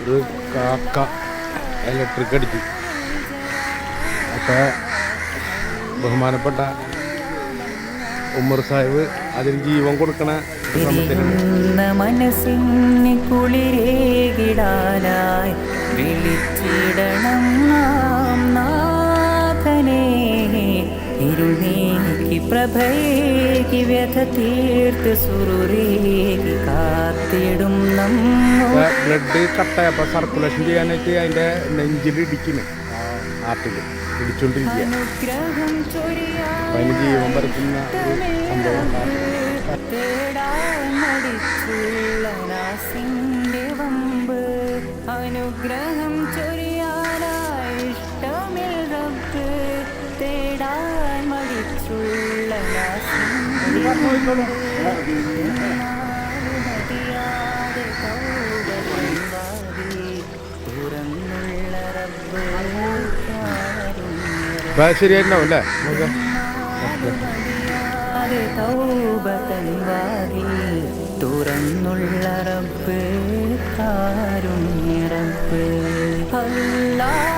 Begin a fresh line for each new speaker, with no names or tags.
ഒരു കാക്ക ഇലക്ട്രിക് അടിച്ചു. അപ്പോൾ ബഹുമാനപ്പെട്ട ഉമ്മർ സാഹിബ് അതിന് ജീവൻ കൊടുക്കണ
മനസ്സിന് കുളിരേകിടാനായി വിളിച്ചിടണം നാഥനെ. ഇരുൾ നീക്കി പ്രഭയേകി വ്യഥ തീർത്ത് സുറുരേകി കാത്തിടും
ബ്ലഡ് കട്ടയപ്പോൾ സർക്കുലേഷൻ ചെയ്യാനായിട്ട് അതിൻ്റെ നെഞ്ചിൽ ഇടിക്കുന്നു, ആർട്ടിൽ ഇടിച്ചുകൊണ്ടിരിക്കുക. അതിന് ജീവൻ പരത്തുന്ന ഒരു സംഭവം
അനുഗ്രഹം ചൊരിയാനായി ഇഷ്ടമിൽ റബ്ബ് തേടാൻ മടിച്ചുള്ള തുറന്നുള്ള റബ്ബ്
ശരിയായിട്ടുണ്ടാവും അല്ലേ? നമുക്ക്
തുറന്നുള്ള റബ്ബ് കാരുണ്യ റബ്ബ് അല്ലാഹ്.